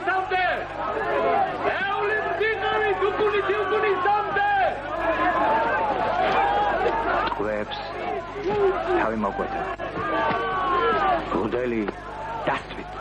სამდე! ეული მდიყავი დუკუნი თილკუნი სამდე! ტყვეებს თავი მოგვეთა. გუდელი დასწვით.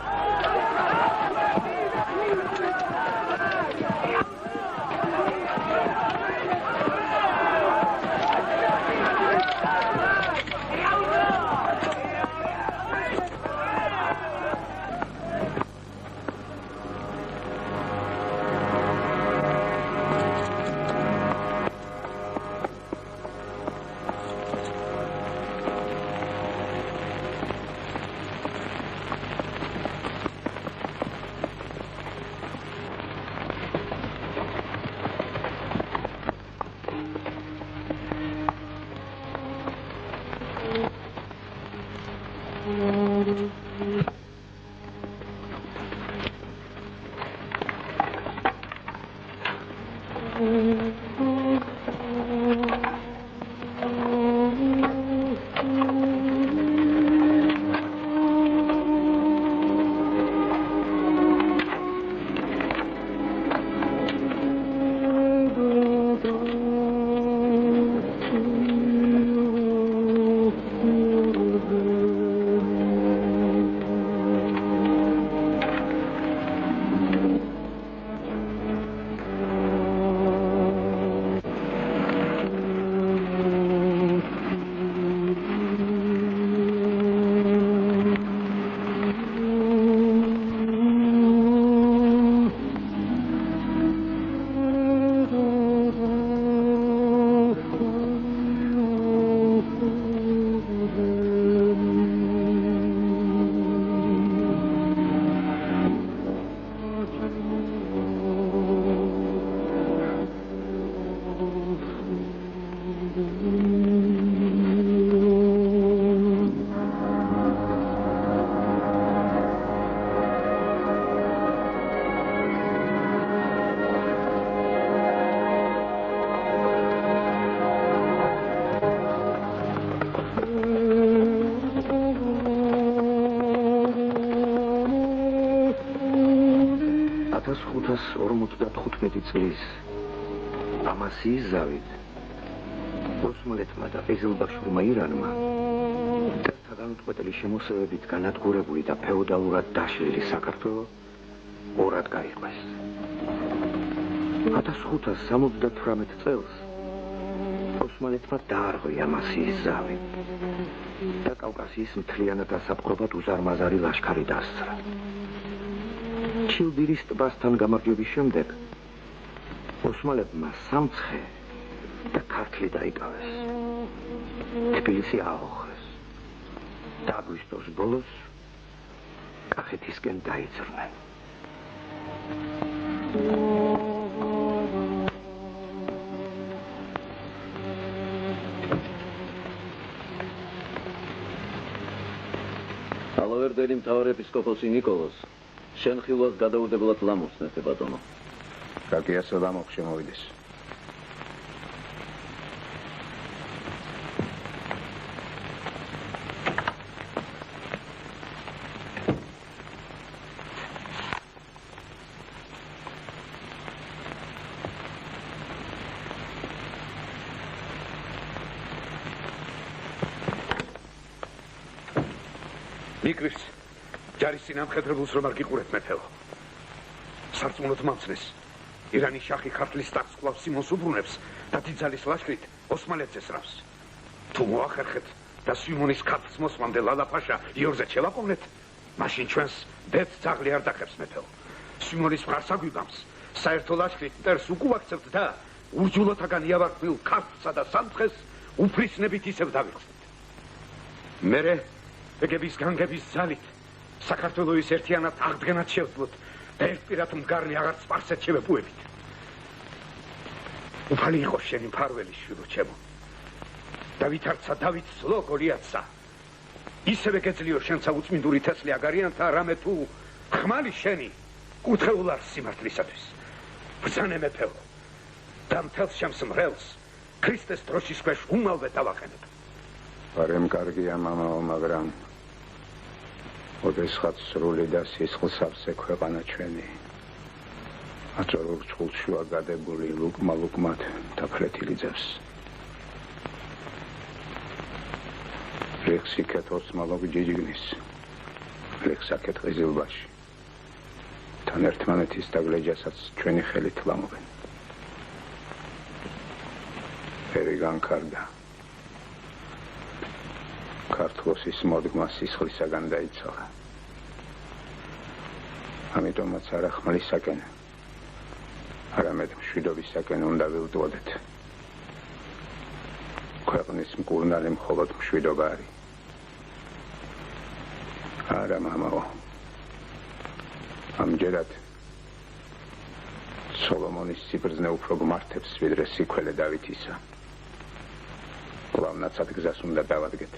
წლის ამასიის ზავით ოსმალეთმა და ყიზილბაშურმა ირანმა განუწყვეტელი შემოსევებით განადგურებული და ფეოდალურად დაშლილი საქართველო ორად გაიყვეს. 1578 წელს ოსმალეთმა დაარღვია ამასიის ზავი და კავკასიის მთლიანად ასაფრთხოებად უზარმაზარი ლაშქარი დასცრა. ჩილდირის ტბასთან გამარჯვების შემდეგ ოსმალებმა სამცხე და ქართლი დაიკავეს. თბილისი აოხრეს და აგვისტოს ბოლოს კახეთისკენ დაიძრნენ. ალავერდელი მთავარეპისკოპოსი ნიკოლოზ შენ ხილვას გადაუდებულად ლამუხსნეთე ბატონო. Какие садамок შემოვიდეს. მიკრის ჯარის სინამხედრებულს რომ არ გიყურეთ მეფეო. სარწმუნოდ მამცნეს ირანის შახი ქართლის ტახტს კვლავ სიმონს უბრუნებს და დიდძალის ლაშქრით ოსმალეთს ესრავს. თუ მოახერხეთ და სიმონის ქართლის მოსმამდე ლალაფაშა იორზე შევაყოვნეთ, მაშინ ჩვენს დედს ძაღლი არ დახებს მეფეო. სიმონის მხარს აგვიგამს საერთო ლაშქრით მტერს უკუვაქცევთ და ურჯულოთაგან იავარდნილ ქართლსა და სამცხეს უფრისნებით ისევ დავიხსნით. მერე ეგების განგების ძალით საქართველოს ერთიანად აღდგენად შევძლოთ და ერთპირად მდგარნი აღარ სპარსეთ შევეპუებით. უფალი იყო შენი მფარველი შვილო ჩემო. დავითარცა დავით სლო გოლიათსა. ისევე გეძლიო შენცა უწმინდური თესლი აგარიანთა რამე თუ ხმალი შენი კუთხეულ არ სიმართლისათვის. ბრძანე მეფეო და მთელს ჩემს მრევლს ქრისტეს დროშის ქვეშ უმალვე დავაყენებ. არემ კარგია მამაო, მაგრამ ოდესღაც სრული და სისხლსავსე ქვეყანა ჩვენი აწორულ ჩხულშუა გადებული ლუკმად დაფრეთილი ძევს. რექსი კეთოს მალოგ ჯიჯიგნის. რექსაკეთ ყიზილბაში. თან ერთმანეთის დაგლეჯასაც ჩვენი ხელით ლამობენ. ფერი განკარგა. ქართლოსის მოდგმა სისხლისაგან დაიცალა. ამიტომაც არა ხმლისაკენ, არამედ მშვიდობისაკენ უნდა ვილტვოდეთ. ქვეყნის მკურნალი მხოლოდ მშვიდობა არის. არა, მამაო. ამჯერად სოლომონის სიბრძნე უფრო გმართებს, ვიდრე სიქველე დავითისა. კვლავნაცად გზას უნდა დავადგეთ.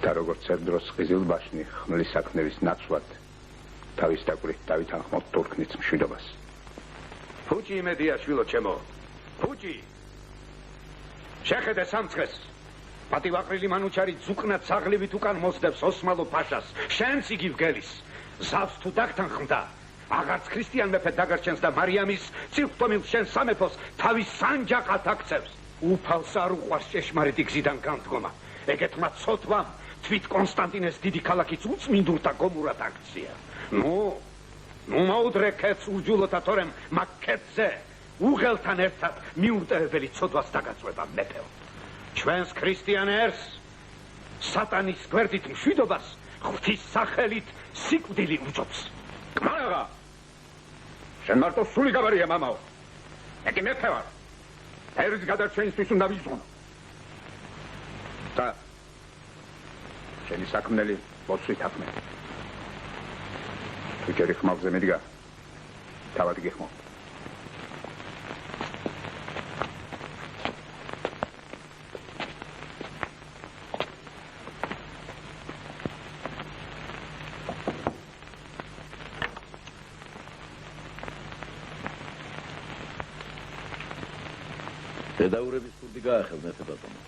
და როგორც ერთ დროს ყიზილბაშნი ხმლის საქმეების ნაცვლად თავის დაკვირით დავით ახმოდ თურქნიც მშვიდობას. ფუჭი იმედია, შვილო ჩემო. ფუჭი. შეხედე სამცხეს. პატივაყრილი მანუჩარი ძუკნად საღლივით უკან მოსდევს ოსმალო ფაშას. შენს იგი ვგელის. ზავს თუ დაგთანხმდა. აღარც ქრისტიან მეფე დაგარჩენს და მარიამის წილხტომილ შენ სამეფოს თავის სანჯაყად აქცევს. უფალს არ უყვარს ჭეშმარიტი გზიდან განდგომა. ეგეთმა ცოტვამ თვით კონსტანტინეს დიდი ქალაქის უწმინდურთა გომურად აქცია. ნუ მოუდრე ქეთს ურჯულოთა თორემ მაგ ქეთზე უღელთან ერთად მიურტევებელი ცოდვას დაგაწვება მეფეო. ჩვენს ქრისტიან ერს სატანის გვერდით მშვიდობას ღვთის სახელით სიკვდილი უწოდს. კმარაღა, შენ მარტო სული გაბარია, მამაო. ეკი მეფე ვარ. ერის გადარჩენისთვის უნდა ვიზღუნო. და შენი საქმნელი ბოცვით აკმე. თუ ჯერი ხმალზე მიდგა, თავად გიხმო. დედაურების კურდი გაახელ მეფე ბატონო.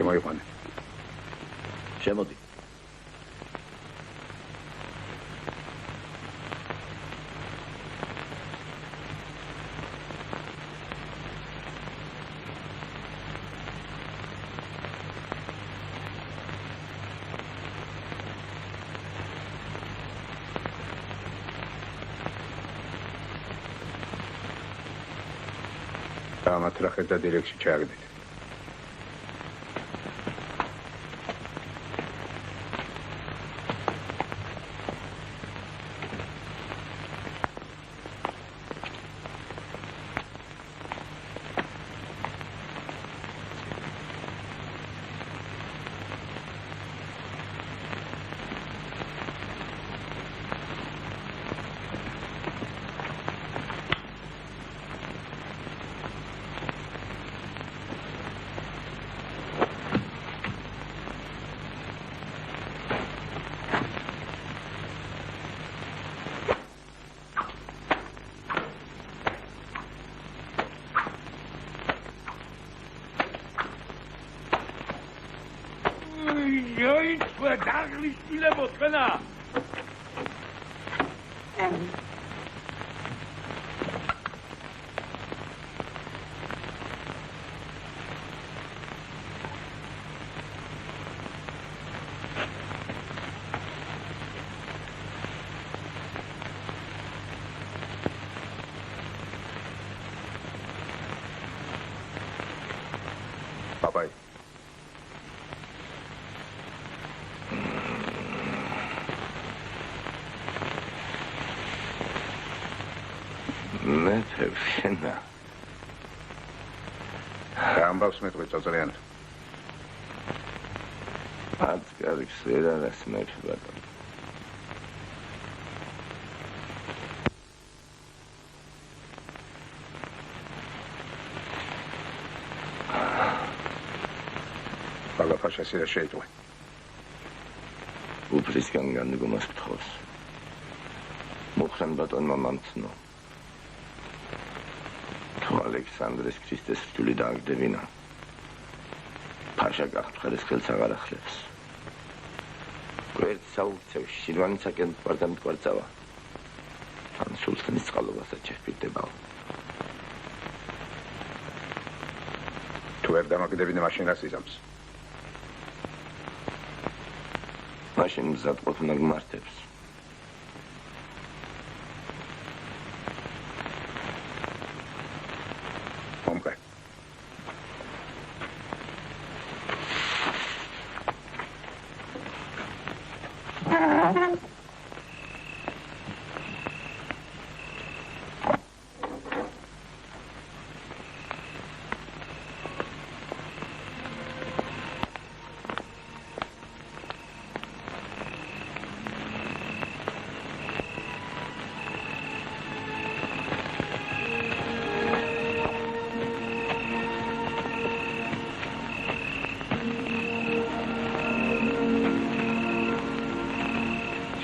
მოიყვანე. შემოდი. ამათ რა ხედა დირექტში ჩააგდეთ. დაღლის შვილებო თქვენა. პაპაი. მეფე ვშენა. ამბავს მეტყვი წოწრიან. აწკარიქს ვერ არის მეფე ბატონო. ბალაფაშას რა შეიტყვე. უფლისგან განდგომას გთხოვს. მოხსენ ბატონმა მამცნო. ალექსანდრეს ქრისტეს რთული დააგდებინა. ფაშა გახმხელის ხელს აღარ ახლებს. გვერდ საუქცევ შინვანიცაკენ გვარდა მტკვარცავა. ან სულთნის წყალობასაც შეჰპირდებაო. თუ ვერ დამაგდებინე მაშინ რას იზამს? მაშინ მზად ყოფნა გმართებს. მომყე.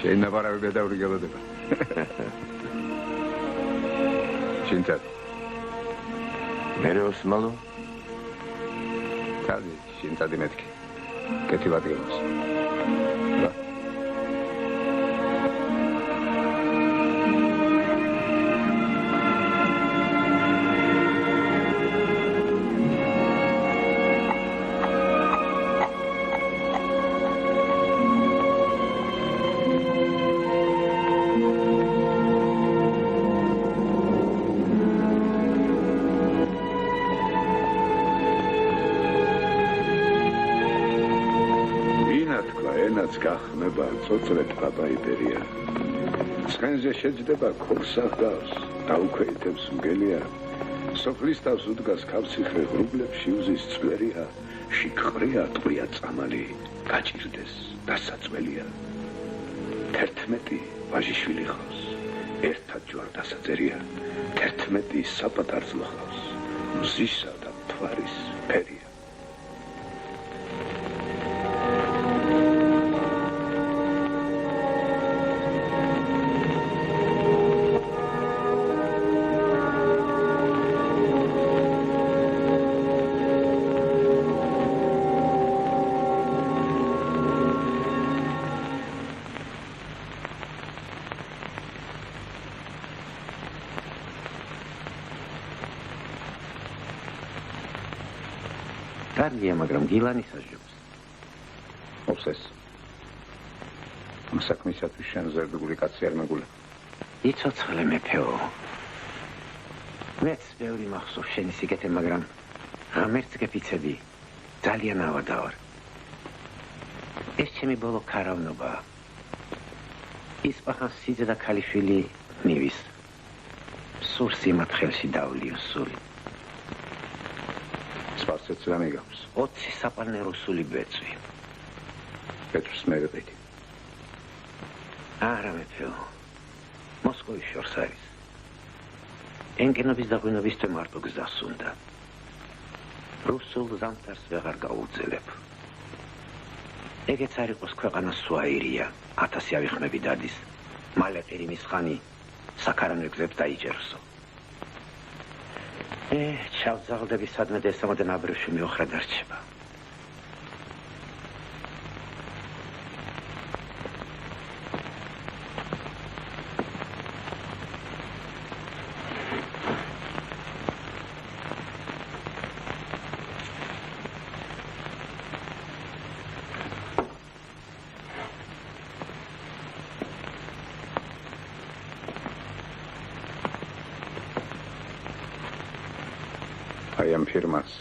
შენ ნაბარავი ბედაური გელოდება. შინცად. მერე ოსმალო? კადი, შინცადი მეთქი. კეთილად გელოს. რა? გახმება წოწრეთ პაპაიპერია. ცხენზე შეჯდება ქორსახავს, დაუქვეითებს მგელია. სოფლის თავს უდგას ქავციხე ღრუბლებში უზის წვერია. შიკყრია ტყვია წამალი, გაჭირდეს დასაწველია. 11 ვაჟიშვილი ხავს, ერთად ჯვარ დასაწერია. 11 საპატარძლო ხავს, მზისა და მთვარის ფერია. კარგია, მაგრამ გილანის აჟობს. ოფსეს. ამ საქმისათვის შენ ზერდებული კაცი არ მეგულა. იცოცხლე მეფეო. მეც ბევრი მახსოვს შენი სიკეთე, მაგრამ ღამერთს გეფიცები. ძალიან ავადა ვარ. ეს ჩემი ბოლო ქარავნობაა. ისპახანს სიძე და ქალიშვილი მივის. სურს იმათ ხელში დავლიო სული. სპარსეთს რა მიგავს? 20 საპარნერო სული ბეწვი. ბეწვს მე ვიყიდი. არა მეფეო. მოსკოვის შორს არის. ენკენობის დაგვინებისთვის მარტო გზას უნდა. რუსულ ზამთარს ვეღარ გაუძელებ. ეგეც არ იყოს ქვეყანა სუაირია, 1000 ავიხმები დადის. მალე ყირიმის ხანი საქარავნო გზებს დაიჯერსო. ჩავძაღლდები სადმე დესამოდენ აბრევში მიოხრა დარჩება. აი ამ ფირმას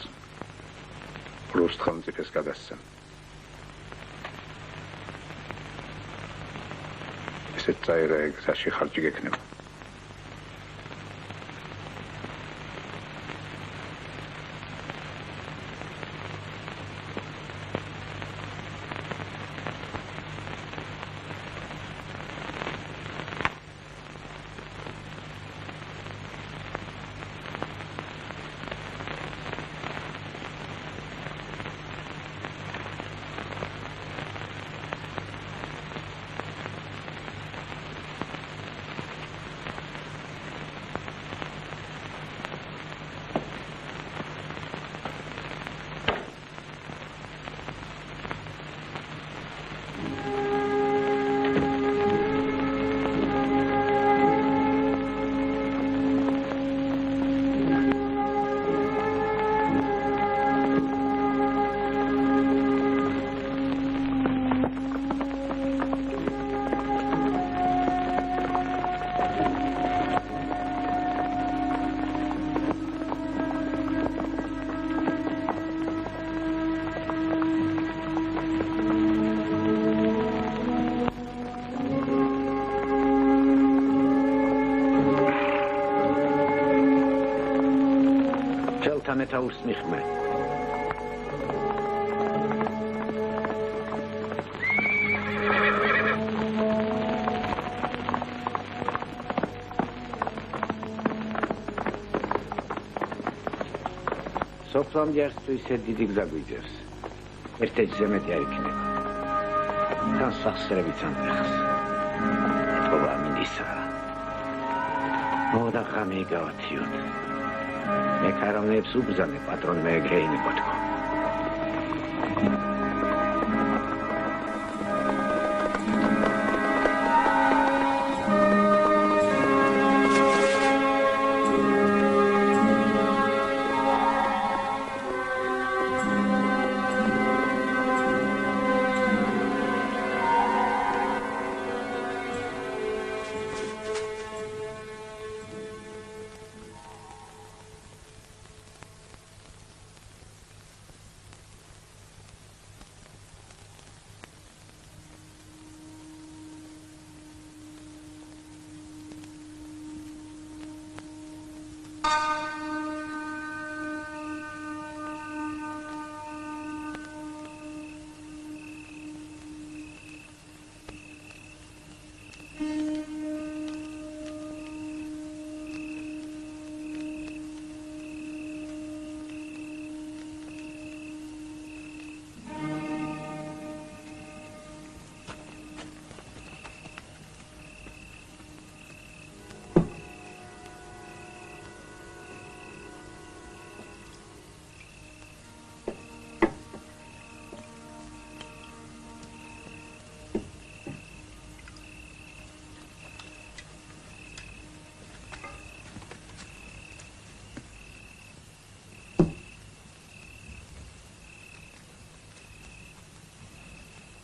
რუსთ ხელმწიფეს გადასცემ. ესეც წაირა გზაში ხარჯი გექნება. სამეთაურს მიხმე. სოფლამდე არც ისე დიდი გზა გვიძევს. ერთ-ერთზე მეტი არ იქნება. თან სახსრებიც ამეხს. თოლა მინისა. მოდა ხამი გავათიოთ. მე ქარავნებს უბრძანე პატრონმა ეგრეინებოდ ხო.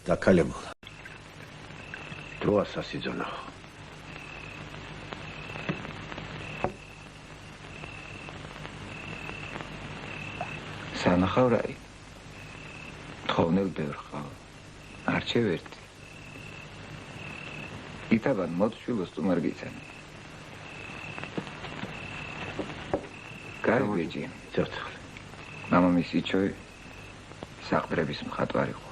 დაკალებულა. დროა სასიძონო. სანახავრაი. თხოვნელ ბევრ ხავ. არჩევ ერთი. იტაბან მოდშულოს თუმარ გიცანი. კარბიჯი. ცოცხლ. მამამისი ჩოი საყდრების მხატვარი იყო.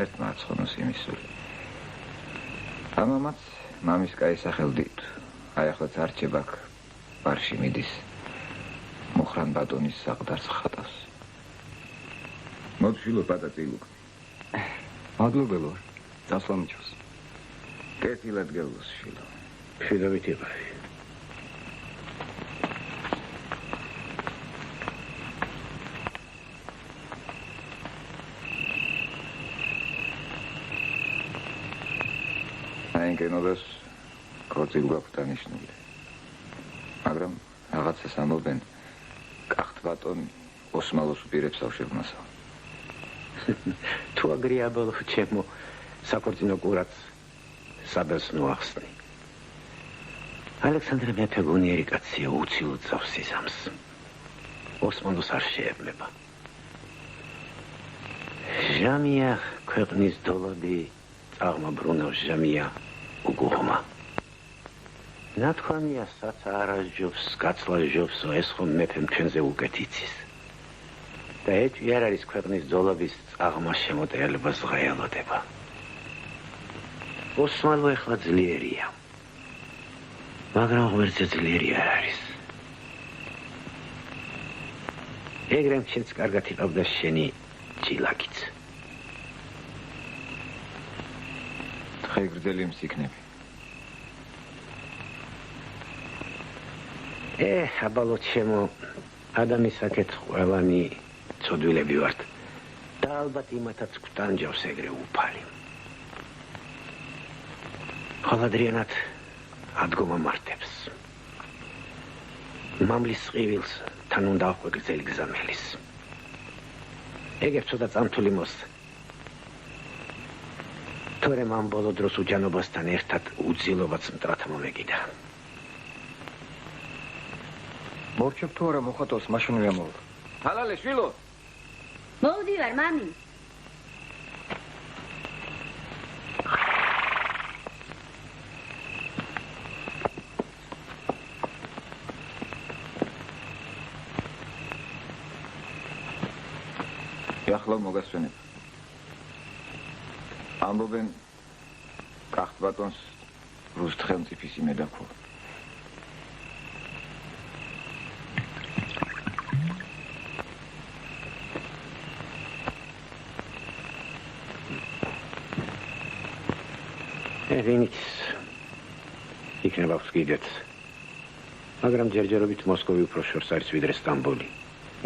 ერთმა აცხონოს იმისული. ამამაც მამის კაი სახელდით. აი ახლაც არჩევ აქ ბარში მიდის. მუხრან ბატონის საყდარს ხატავს. მოდშულო პატაწილუკ. მადლობელო. დასლამიჩოს. კეთილად გელოს შილო. შედავით იყარი. აინკენობას კოწილ გვაქვს დანიშნული. მაგრამ რაღაცას ამობენ კახთ ბატონი ოსმალოს უპირებს ავშევნასა. თუ აგრიაბოლო ჩემო საკორწინო კურაც საბელს ნუახსნი. ალექსანდრე მეფე გონიერი კაცია უცილოდ წავს სიზამს. ოსმალოს არ შეევლება. ჟამია ქვეყნის დოლაბი წაღმაბრუნავს ჟამია უგუღმა. ნათქვამია საცა არასჯობს, გაცლაჟობს, ეს ხომ მეფემ ჩვენზე უკეთ იცის. და ეჭვი არ არის ქვეყნის დოლაბის წაღმა შემოტეალებას ღაელოდება. ოსმალო ეხლა ძლიერია. მაგრამ ღმერთზე ძლიერი არ არის. ეგრემ შენც კარგად იყავდა შენი ჭილაკიც. ხე გრძელი მსიქნები. აბალო ჩემო ადამიანის საკეთ ყველანი ცოდვილები ვართ. და ალბათ იმათაც გვტანჯავს ეგრე უფალი. ხალადრიანად ადგომა მარტებს. მამლის ყივილს თან უნდა ახვე გრძელი გზამელის. ეგებს ცოტა წამთული მოსწ. თორემ ამ ბოლო დროს უჯანობასთან ერთად უძილობაც მტრად მომეკიდა. მორჩებ თუ არა მოხატავს მაშინვე ამოვა. ჰალალე შვილო. მოვდივარ, მამი. შეახლო მოგასვენებ. ამბობენ კახტ ბატონს რუსთ ხელმწიფის იმედაქო. ვინც იქნება ვსკიდეთ. მაგრამ ჯერჯერობით მოსკოვი უფრო შორს არის ვიდრე სტამბოლი.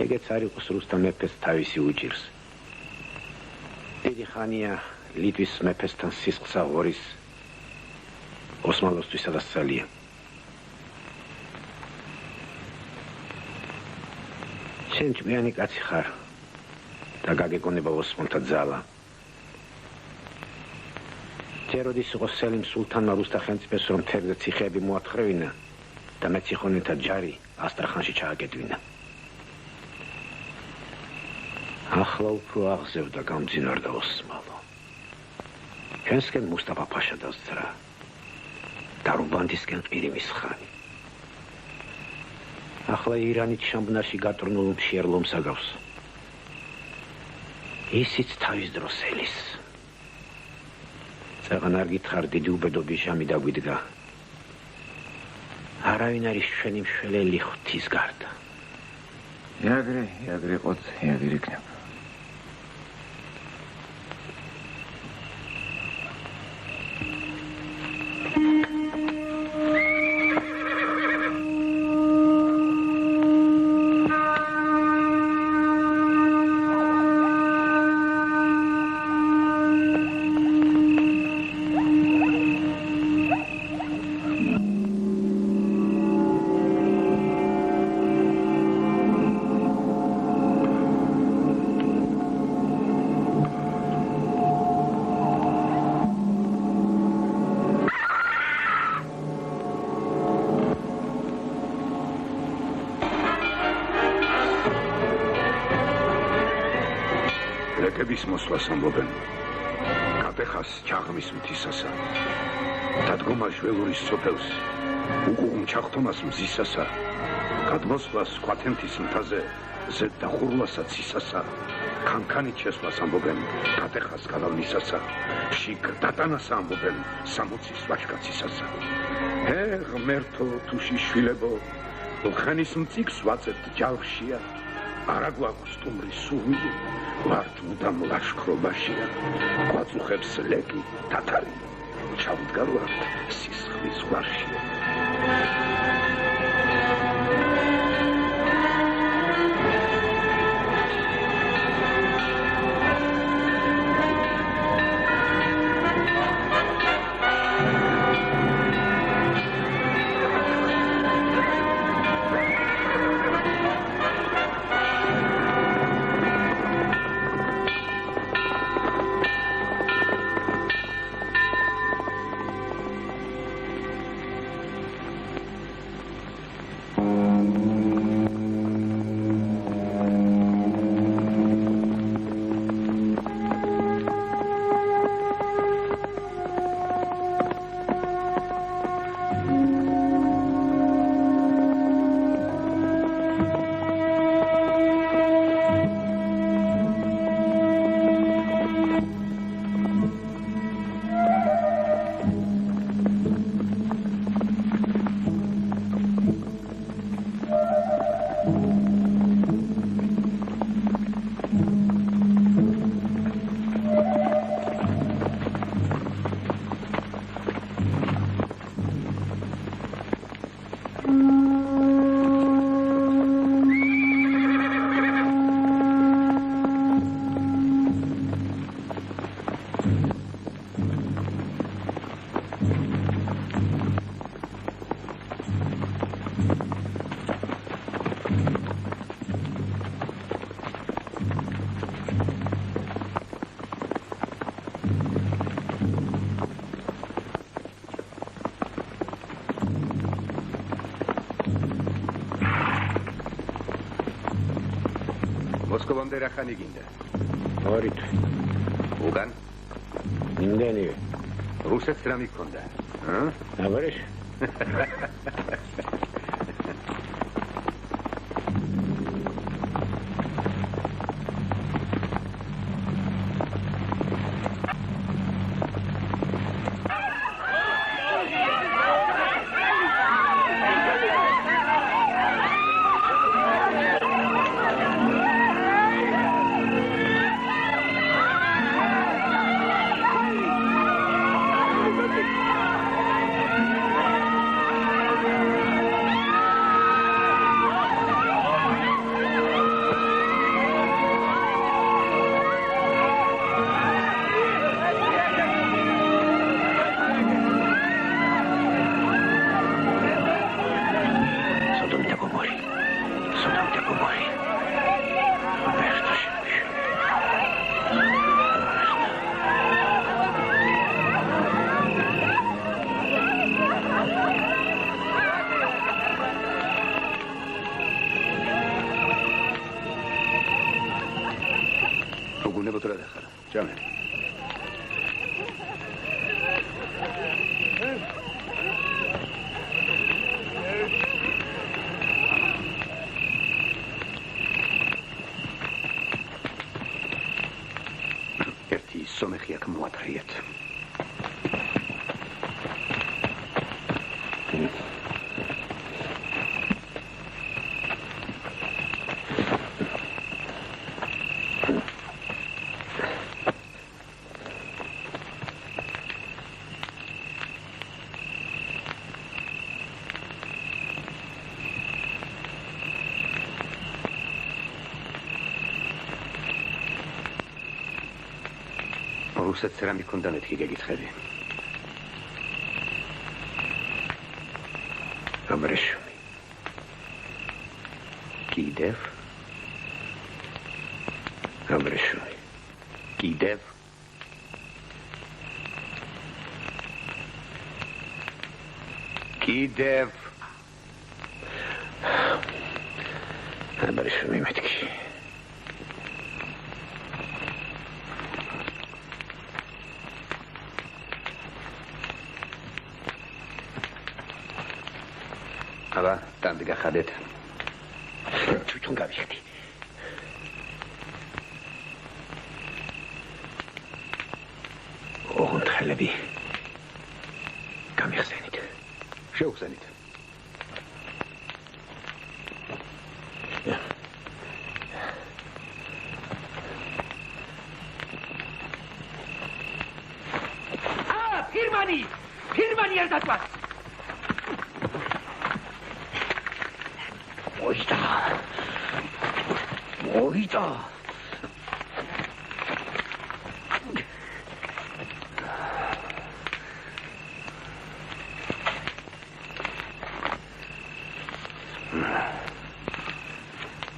ეგეც არ იყოს რუსთა მეფეს თავისი უჭირს. დიდი ხანია ლიტვის მეფესთან სისხლს აღურის ოსმალოსთვის სადასწალია. შენ ჭკვიანი კაცი ხარ და გაგეკონება ოსმალთა ძალა. ჯეროდის იყო სელიმ სულთანმა რუსთა ხელმწიფეს რომ თერგზე ციხეები მოათხრევინა და მეციხონეთა ჯარი ასტრახანში ჩააგედვინა. ახლა უფრო აღზევდა გამძინვარდა ოსმალო. ჩვენსკენ მუსტაფა ფაშა დასძრა და რუბანდისკენ ყირიმის ხანი. ახლა ირანით შამბნარში გატრნულ მშიერ-ლომს აგავს. ისიც თავის დროს ელის. წეღან არ გითხარ დიდი უბედობის ჟამი დაგვიდგა. არავინ არის ჩვენი მშველელი ღვთის გარდა. იაგრე ყოთ, იაგრე იქნება. მოსვლას ამბობენ კატეხას ჩაღმის მთისასა დადგომა ჟველურის სოფელს უკუღუნ ჩახტომას მზისასა გადმოსვლას კვათენთის მთაზე ზედ დახურლასა ცისასა კანკანით შესვლას ამბობენ კატეხას გალავნისასა შიგ დატანას ამბობენ სამოცის ვაჟკაცისასა ღმერთო თუში შვილებო ხანის მწიქს ვაწებთ ჯალხშია არა გვაქვს სტუმრის სურვილი ვართ მუდამ ლაშქრობაშია გვაწუხებს ლეკი თათარი ჩავდგარვართ სისხლის ზღვარშია მოსკოვამდე რა ხანი გინდა? ორი თვე. უკან? იმდენივე. რუსეთს რა მიქონდა? აბარეშ. საბოლოოდ რა დახარა? ჭამე. ერთი სომეხი აქ მოათრიეთ. რუსეთს რა მიქონდა მეთქი გეკითხები. აბრეშუმი. კიდევ? აბრეშუმი. კიდევ? კიდევ? აბრეშუმი მეთქი. აბა, დანდი გახადეთ. თვითონ გავიხდი. ოღონდ ხელები გამიხსენით. შევხსენით. ფირმანი არ დაწვა. მოიტა.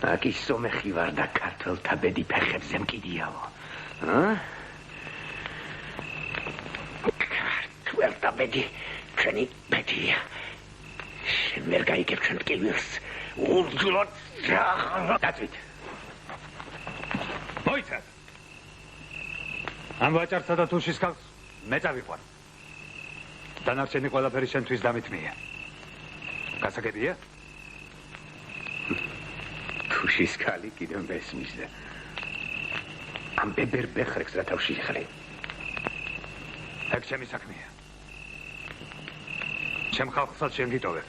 აკი სომეხი ვარ და ქართველთა ბედი ფეხებზე მკიდიაო. ქართველთა ბედი ჩვენი ბედია. შენ ვერ გაიგებ ჩვენ მკილველს. უძლოდ დაწვით. მოიცადე. ამ ვაჭარსა და თუშის ქალს მე წავიყვან. დანარჩენი ყველაფერი შენთვის დამითმია. გასაგებია? თუშის ქალი კიდევ მესმის და ამ ბებერ ბეხრებს რა თავში იხრი. ეგ ჩემი საქმეა. ჩემ ხალხსაც შენ გიტოვებ.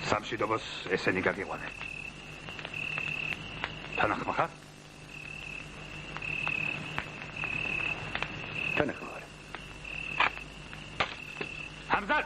სამშვიდობოს ესენი გაგიყვანენ. თანახმა ხარ? თანახმა ვარ. ამზად!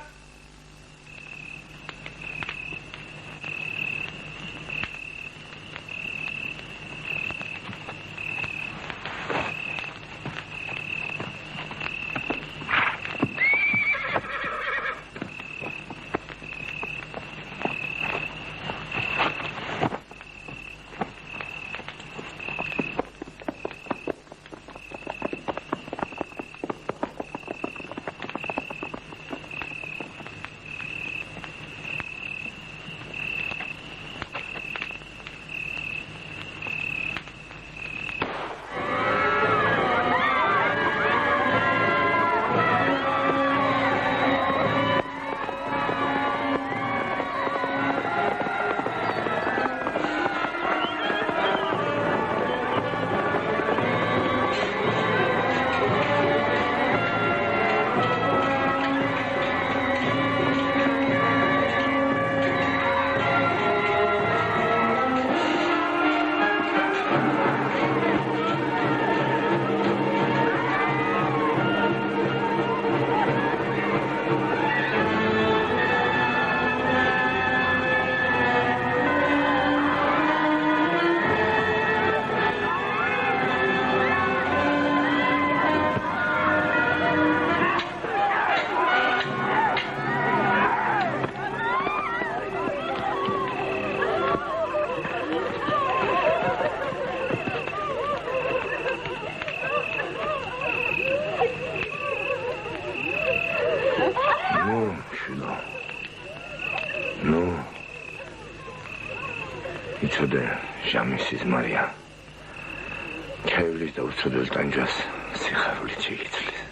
ჩაივლის და უცოდელ ტანჯვას სიხარულით შეიცვლის.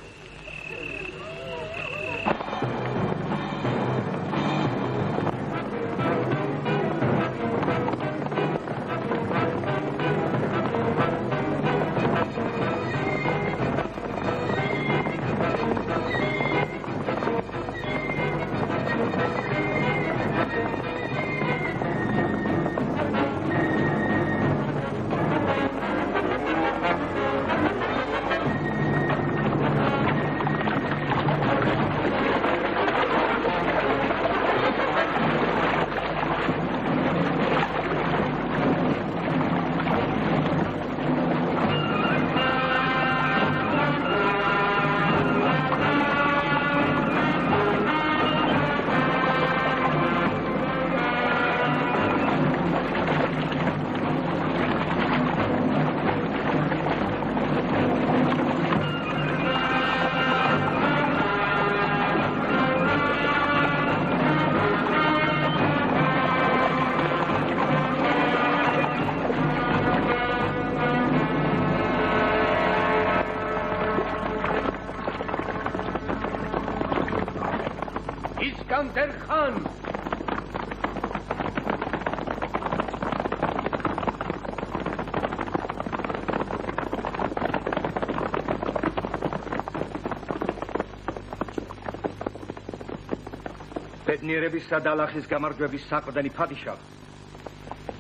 ბედნიერების და დალახის გამარჯვების საყრდენი ფადიშაჰ.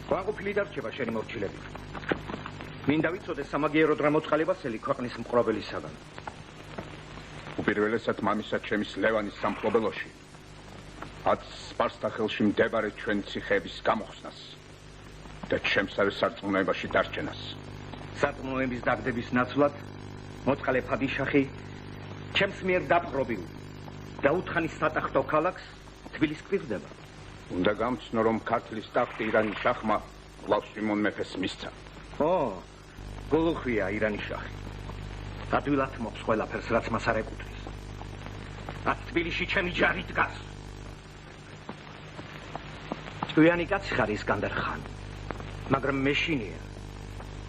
ვაღუპილი დარჩება შენი მორჩილებით. მინდა ვიცოდე სამაგიეროდ რა მოწყალებასელი ქვეყნის მყრობელისაგან. უპირველესად მამისა ჩემის ლევანის სამფლობელოში. ათ სპარსთა ხელში მდებარე ჩვენ ციხეების გამოხსნას და ჩემსავე სარწმუნოებაში დარჩენას. სარწმუნოების დაგდების ნაცვლად მოწყალე ფადიშაჰი ჩემს მიერ დაპყრობილ და უთხანის სატახტო ქალაქს თბილის კვირდება. უნდა გამცნო რომ ქართლის ტახტი ირანის შაჰმა კვლავ სიმონ მეფეს მისცა. გულუხვია ირანის შაჰი. ადვილად მოხს ყველაფერს რაც მას არ ეკუთვნის. ათ თბილისში ჩემი ჯარი დგას. ჭკვიანი კაცი ხარ ისკანდარ ხან, მაგრამ მეშინია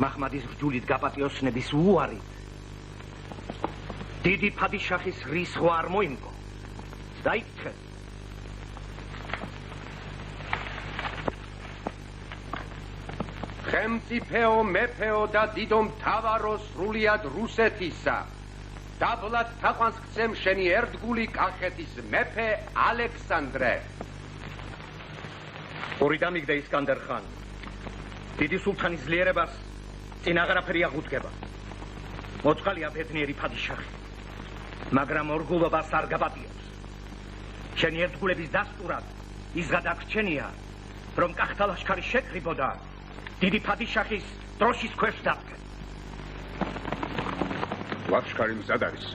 მაჰმადის რჯულით გაპატიოსნების უარით დიდი ფადიშაჰის რისხვა არ მოიმგო. დაიქცე. ხელმწიფეო მეფეო და დიდო მთავარო სრულიად რუსეთისა. დაბლად თაყვანს გცემ შენი ერთგული კახეთის მეფე ალექსანდრე. ორი დამიგდა ისკანდარ ხან. დიდი სულთანის ძლიერებას წინ აღარაფერი აღუდგება. მოწყალია ბედნიერი ფადიშაჰი, მაგრამ ორგულობას არ გაპატიებს. შენი ერთგულების დასტურად ის გადაგრჩენია, რომ კახთა ლაშქარი შეკრიბოდა დიდი ფადიშაჰის დროშის ქვეშ დადგა. ლაშქარი მზად არის.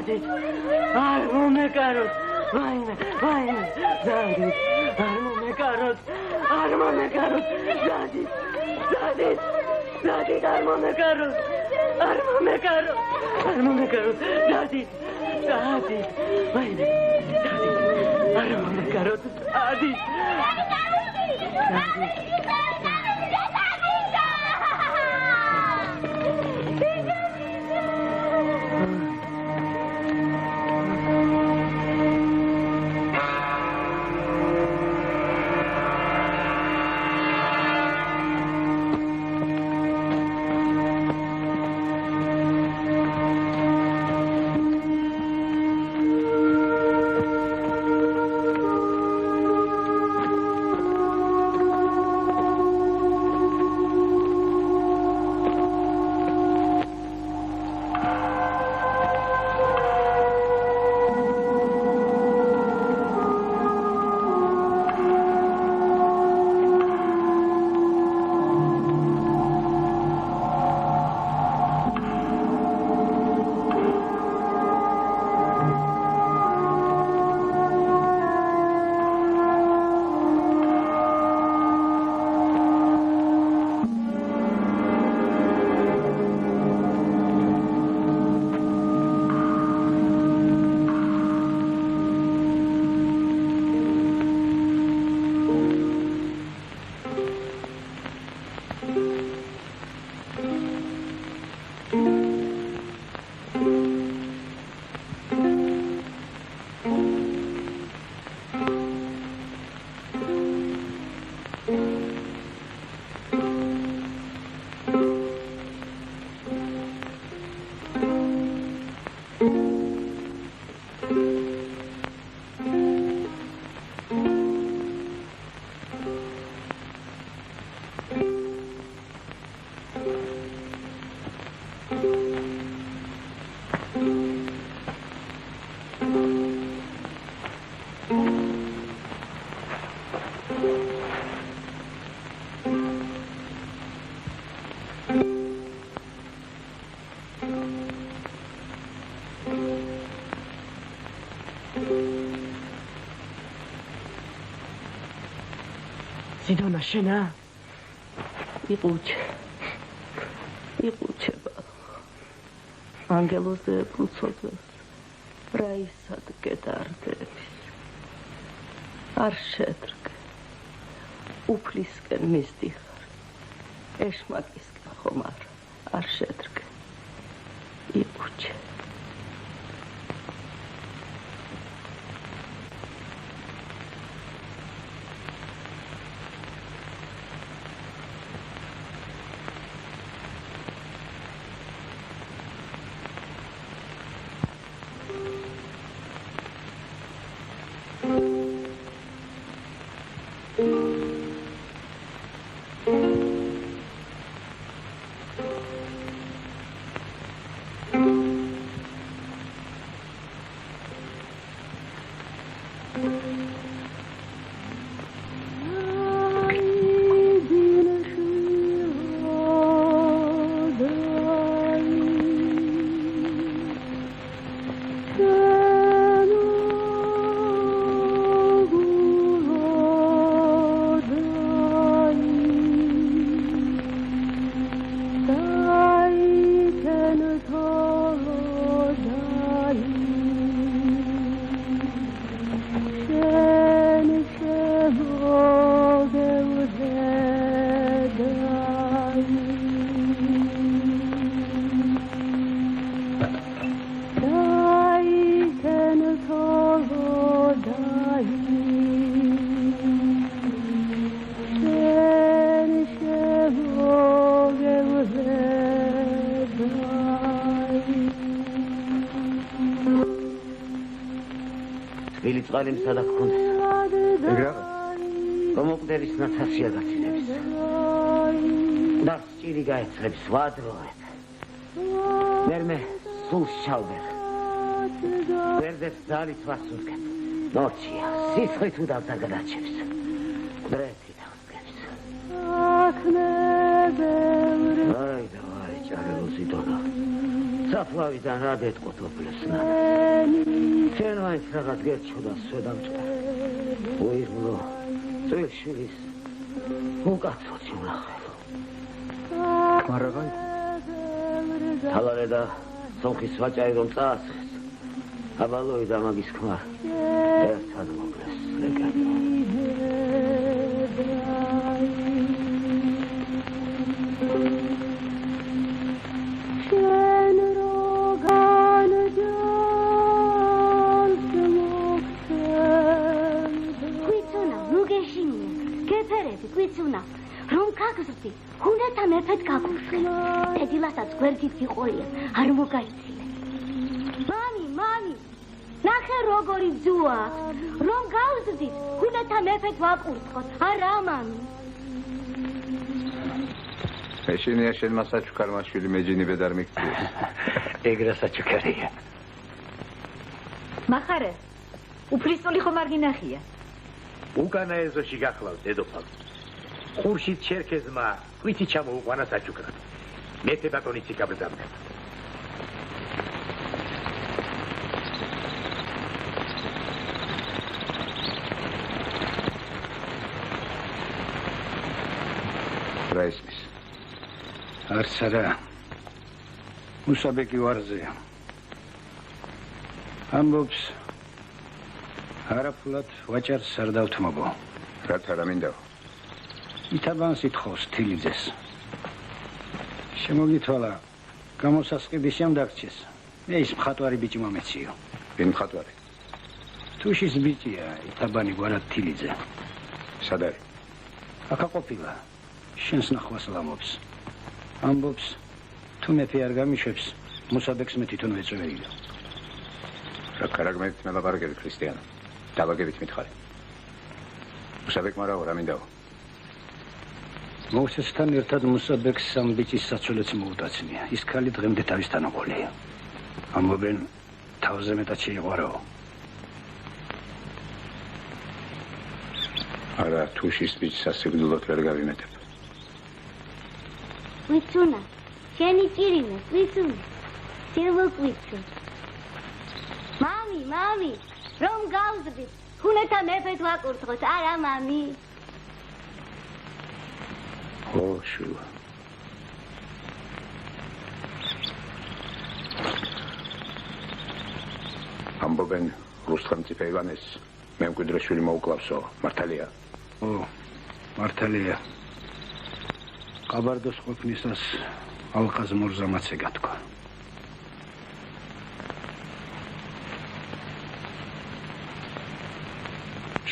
Dadit, armone karot, vaine, Dadit, armone karot, Dadit, armone karot, Dadit, vaine, armone karot, Dadit. Sidona შენა იყუჩება ანგელოზე პრუცოდეს რაისად გეტარდების არ შედგე უფლისკენ მისდიხარ ეშმაკისკენ ხომარ არ შედგე იყუჩე წყალი სადაც გქონდეს. ეგრაღა. რომოკვდერის ნაცასია გაცილების. და სჭირი გაეცლებს ვადროეთ. მერმე სულ შალვერ. ვერდებს ძალით ვასუნთქებ. ნორჩია, სისხლით უდავს და გადაჩებს. ბრეთი თავსკებს. აი, დავაი, ჭარელო ზიდონა. საფლავიდან რა დეთყოთობლესნა. შენ მაინც რაღაც გერჩოდა სვედამჭდა. უიღბლო, წვილშვილის უკაცოც იმნახელო. მარაგან თალარე და სომხის ვაჭარი რომ წაასხეს. აბალოი და მაგის ქმარ ერთად მოკლეს ლეგენდო. რომ გაგზრდი, უნდა მეფედ გაგუხსნე. დედილასაც გვერდით გიყოლია, არ მოგაიცილე. მამი, ნახე როგორი ძუა. რომ გავზრდით, უნდა მეფედ ვაკურთხოთ. არა, მამი. ეშენია შენ მასაჩუქარმაშვილი მეჯინიბე და არ მიქცია. ეგრე საჩუქარია. მახარე, უფლისწული ხომ არ გინახია? უკანა ეზოში გახლავს დედოფალ. ხურშით ჩერქეზმა ხვიცი ჩამოუყვანა საჩუქრად. მეფე ბატონიც იკაბრძავდა. რა ისმის? არც არა. მუსაბეკი ვარზეა. ამბობს არაფულად ვაჭარს არ დავთმობო. რათა რა მინდაო? ითაბანს ითხოვს თილიძეს. შემოგითვალა, გამოსასყიდის ამ დაგჭეს. მე ის მხატვარი ბიჭი მომეციო. ვინ მხატვარი? თუშის ბიჭია, ითაბანი გვარად თილიძე. სად არის? აქა ყოფილა. შენს ნახვას ლამობს. ამბობს, თუ მეფე არ გამიშვებს, მუსაბეკს მე თვითონ ვეწვევია. რა კარაგმეთ მელაპარაკები ქრისტიანო. დავაგებით მითხარი. მუსაბეკ მარაო რა მინდაო? მოვსესთან ერთად მუსაბეკს სამ ბიჭის საცოლეც მოუტაცნია. ის ქალი დღემდე თავისთან ოყოლია. ამბობენ, თავზე მეტად შეიყვარაო. არა, თუშის ბიჭს სასიკვდილოდ ვერ გავიმეტებ. ვიცუნა, შენი ჭირიმე, ვიცუნა. შემოგვიცუ. მამი, რომ გავზრდით, უნდა მეფედ ვაკურთხოთ, არა მამი. ო, შუა. ამბობენ, რუსთხემწიფე ივანეს მემკვიდრე შვილი მოუკლავსო, მართალია? ო, მართალია. ყაბარდოს ყოფნისას ალყაზ მორზამაც ეგათქვა.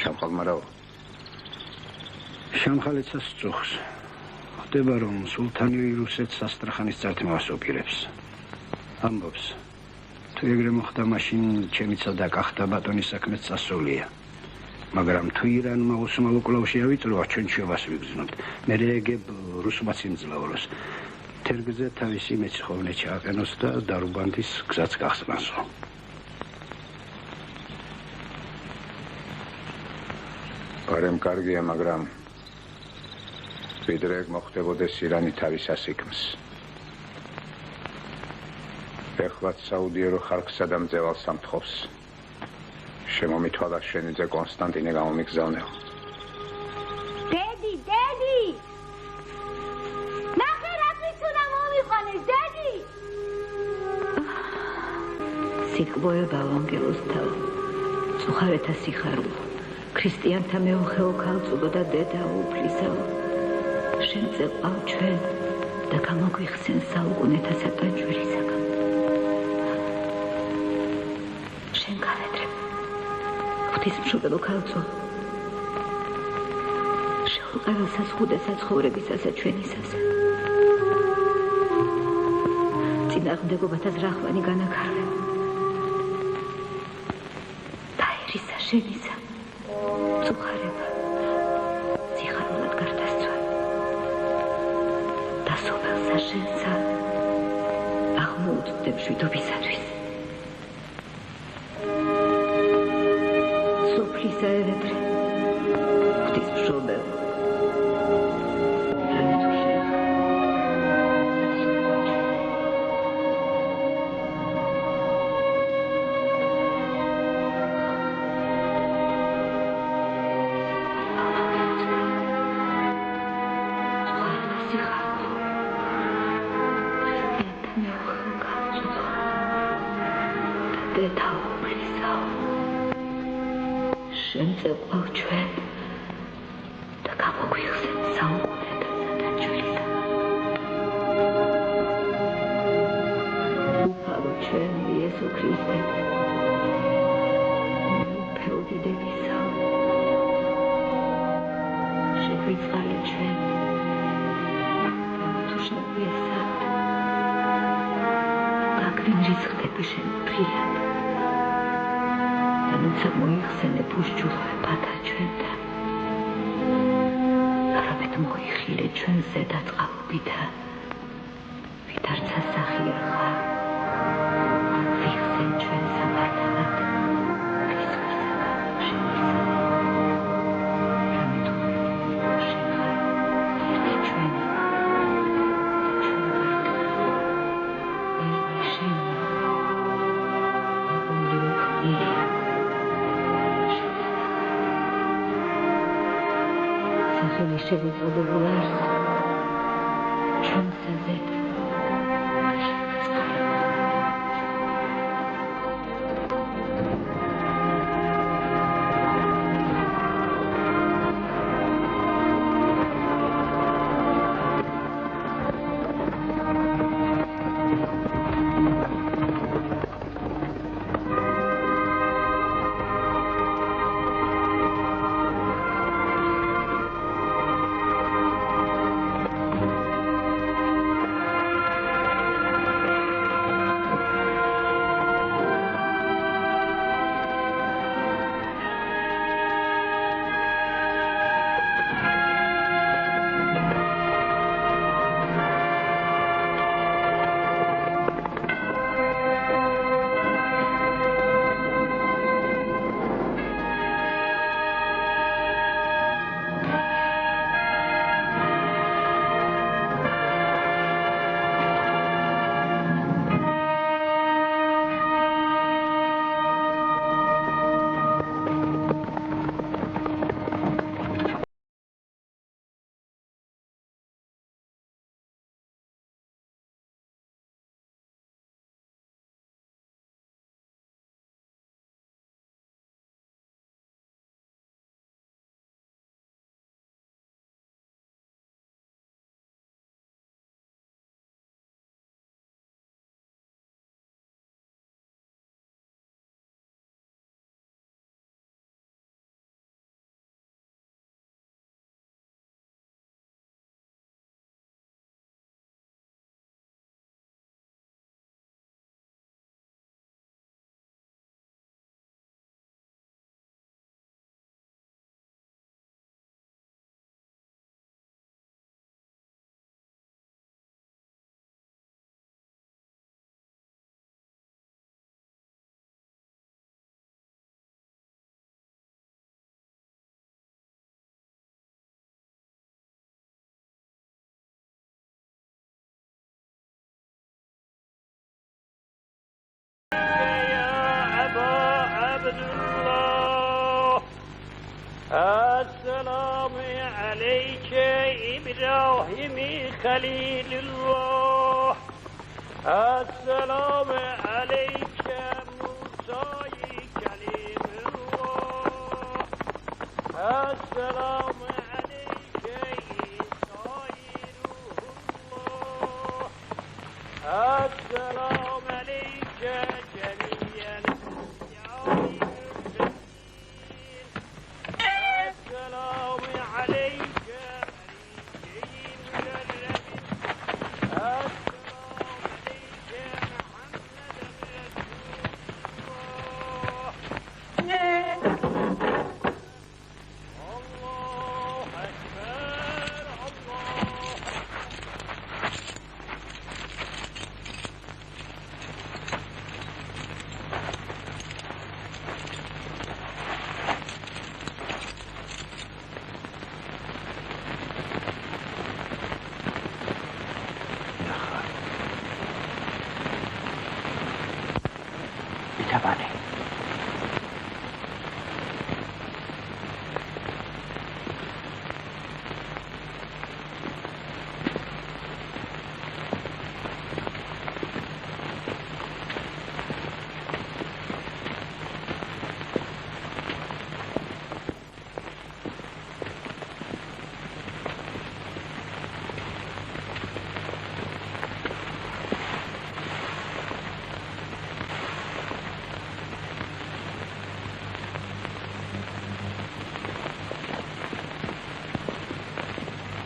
შამხალმარაო? შამხალიცას წუხს. ხდება რომ სულთანი რუსეთს ასტრახანის წართმევას უპირებს. ამბობს, თუ ეგრე მოხდა მაშინ ჩემიცა და გახდა ბატონის საქმეც სასწაულია. მაგრამ თუ ირანმა ოსმალო კლავში ავიწროა, ჩვენ შევას ვიგზნობთ. მე ეგებ რუსმაც იმძლავროს. თერგზე თავისი მეცხოვნე ჩააყენოს და დარუბანდის გზაც გახსნასო. გარემ კარგია, მაგრამ ვიდრე მოხდებოდეს ირანი თავის ასიქმს. ეხლაც საუდიერო ხალხსა და მძევალს ამთხოვს. შემომითვალა შენიძე კონსტანტინე გამომიგზავნეო. დედი! ნახე რა ვიცუნა მომიყვანეს, დედი! სიკვოება ვანგელოს თავ, წუხარეთა სიხარულო, ქრისტიანთა მეუხეო ქალწულო და დედა უფლისაო, შენ წეყავ ჩვენ და გამოგვიხსენ საუკუნეთა სატაჯვირისაგან. შენ გავედრებ, ღვთისმშობელო ქალწულო, შეუყეველ საზღუდე საცხოვრებისასა ჩვენისასა. წინააღმდეგობათა ზრახვანი განაქარვე. დაერისა შენისა, წუხარება, სიხარულად გარდასცვა. და სოფელსა შენსა, აღმოუწმდებ შვიდობისათვის. სოფლისა ევედრე, ღვთისმშობელო, დედაუგლისაო შენ წეყვავ ჩვენ და გამოგვიხსენ საუკუნეთა სადარჩელისა უფალო ჩვენ იესო ქრისტე მიუფეოდიდებისაო შეგვიწყალე ჩვენ თუ შეგვიესალ გაგრინჯისხდები შენ ფრიად და ნუცა მოიხსენებ უშჯულოებათა ჩვენთან არამედ მოიხილე ჩვენ ზედა წყალობითა ვით არც ასახია ხარ ვიხსენ ჩვენ სამართალად შევიწოდებულ არს ჩვენსა ზედ السلام عليك إبراهيم خليل الله السلام عليك موسى كليم الله السلام عليك عيسى روح الله السلام عليك جميعا السلام عليك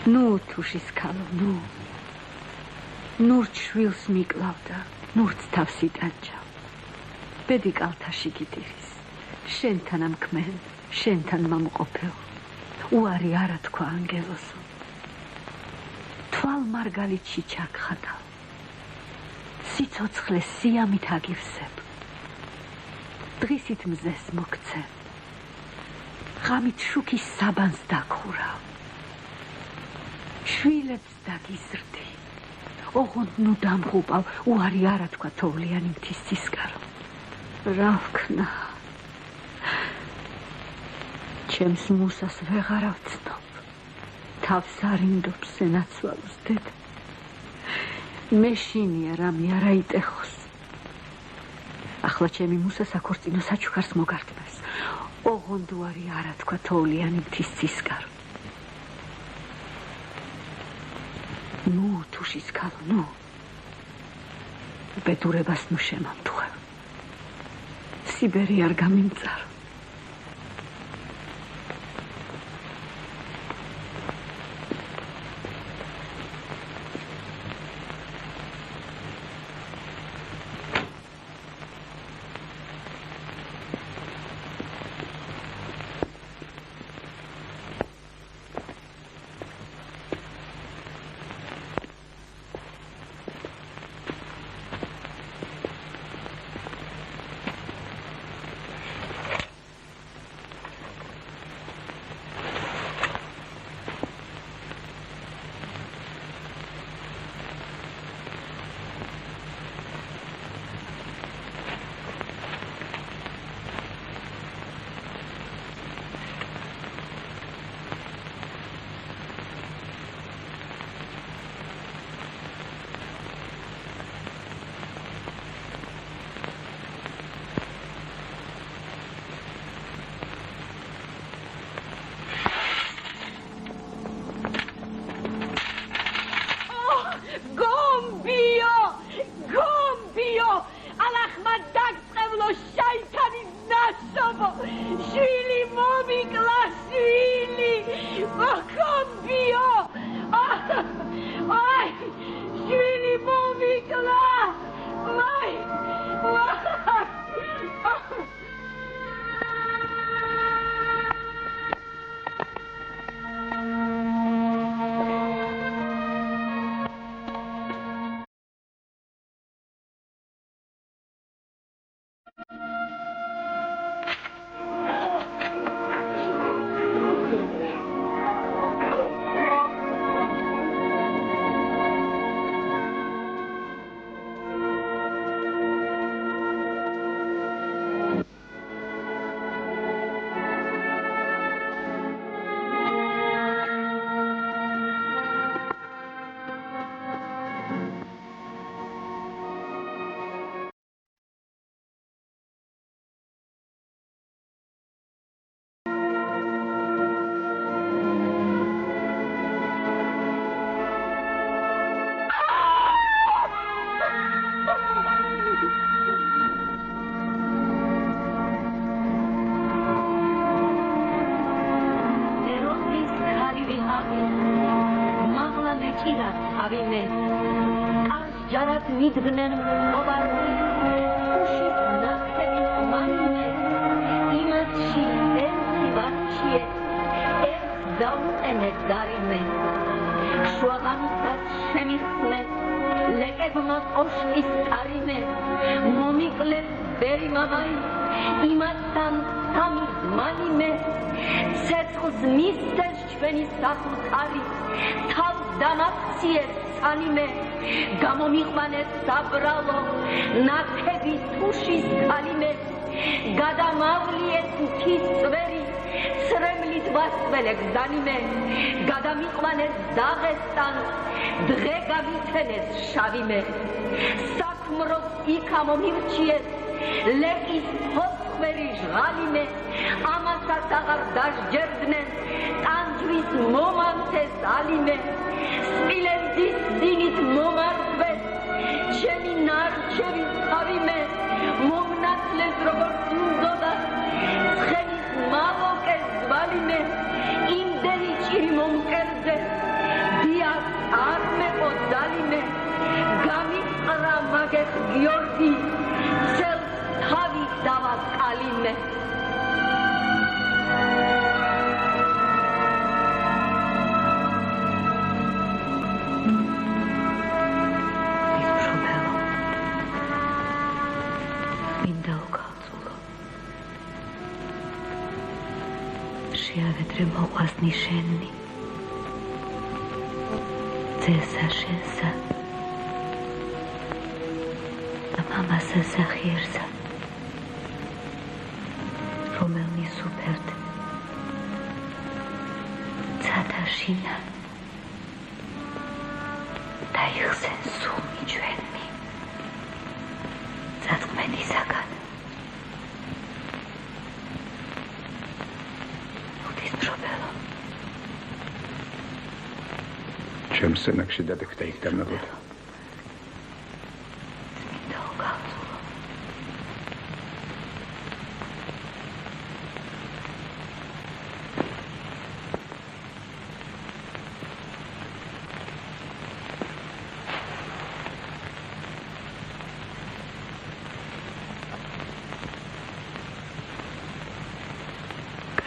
ნუ თუშის ქალო, ნურც შვილს მიკლავდა, ნურც თავს იტანჯა. ბედი კალთაში გიდირის, შენთან ამქმენ, შენთან მომყოფეო. უარი არა თქვა ანგელოსო. თვალ მარგალიტში ჩაგხატავ. სიცოცხლე სიამით აგივსებ. დღისით მზეს მოგცემ. ღამით შუქის საბანს დაგხურავ. შვილებს დაგიზრდი. ოღონდ ნუ დამღუპავ, უარი არა თქვა თოვლიანი მთის ცისკარო. რა ვქნა? ჩემს მუსას ვეღარავ ვცნობ. თავს არინდობს სენაცვალოს დედა. მეშინია რამე არა იტეხოს. ახლა ჩემი მუსა საქორწინო საჩუქარს მოგართმევს. ოღონდ უარი არა თქვა თოვლიანი მთის ცისკარო. ნუ თუშის ქალო, ნუ ბედურებას ნუ შემამთხვევ. სიბერი არ გამიმწარო. მიდგნენ მოვარდი უშის ნახტების მანიმე იმათში ერთი ვარჩიე ერთ დაუყენეთ დარიმე შუაღამისად შემიხსნე ლეკებმა კოშკის კარიმე მომიკლეს ბერი მამაი იმათთან სამი ზმანიმე ცეცხლს მისცეს ჩვენი სახლთარი თავს დამაქციეს ანიმე გამომიყვანეს საბრალო ნათები თუშის კალიმე გადამავლიეს მთის წვერი ცრემლით ვასწველე გზანიმე გადამიყვანეს დაღესტანს დღე გამიცენეს შავიმე საქმროს იქა მომირჩიეს ლეკის ფოთხვერი ჟღალიმე ამასაც აღარ დასჯერდნენ ტანჯვის მომანთეს ალიმე სპილენძის დინით მომარხვეს ჩემი ნარჩევი თავიმე მომნათლეს როგორც უნდოდა ცხენის მალოკეს ზვალიმე იმდენი ჭირი მომკერდე გიორგი ცელ თავი დავაკალინე შეავედრე მოყვასნი შენი ძესა შენსა და მამასა სახიერსა რომელნი სუფერდ ცათაშინა და იხსენ სუმი ჩვენმი წაწმენისაგან ჩემს სენაკში დადექდა იქ დამნაბოდა.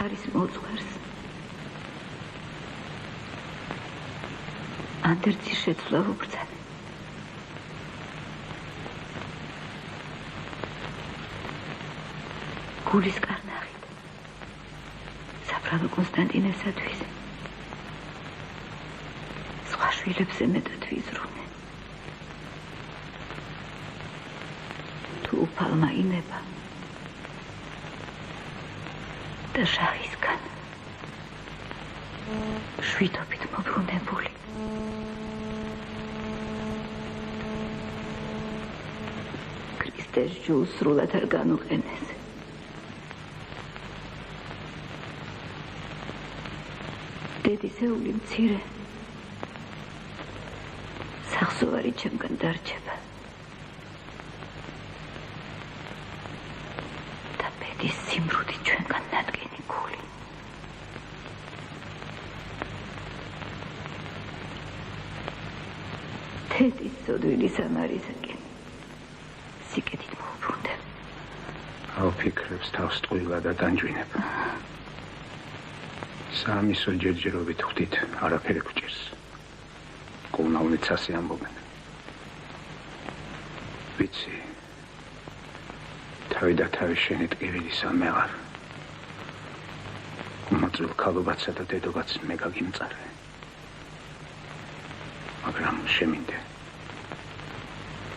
კარის მოძღვერს ანდერძის შეცვლა ვუბრძანე. გულის კარნახით საფრანგო კონსტანტინესათვის სხვა შვილებზე მეტად ვიზრუნე. თუ უფალმა ინება და შაჰისგან შვიდობით მობრუნებული ქრისტეს ჯულს სრულად არ განუყენეს. დედისეული მცირე სახსოვარი ჩემგან დარჩება და ბედის სიმრუდი ჩვენგან ნადგენი გული. დედის სოდვილის ამარისაკენ სიკეთით მოუბრუნდებ. ავფიქრებს თავს ტყუილა და განჯვინებ. სამისო ჯერჯერობით ხვდით არაფერი გჭირს. კულნავნიც ასე ამბობენ. ვიცი თავი და თავი შენი ტკივილისა მეღარ. უმაწვილ ქალობაცა და დედობაც მე გაგიმწარე. მაგრამ შემინდე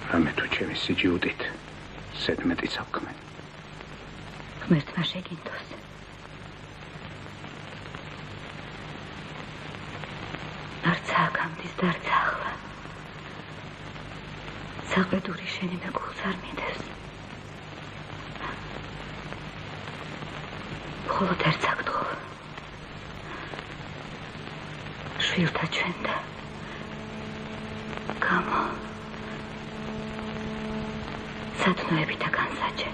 რამე თუ ჩემი სიჯიუტით ზედმეტიც ავქმენ. ღმერთმა შეგინდოს. არც აქამდის და არც ახლა საყვედური შენი მე გულს არ მინდებს. მხოლოდ ერთ საკითხო შვილთა ჩვენთა გამო სათნოებით და განსაჯე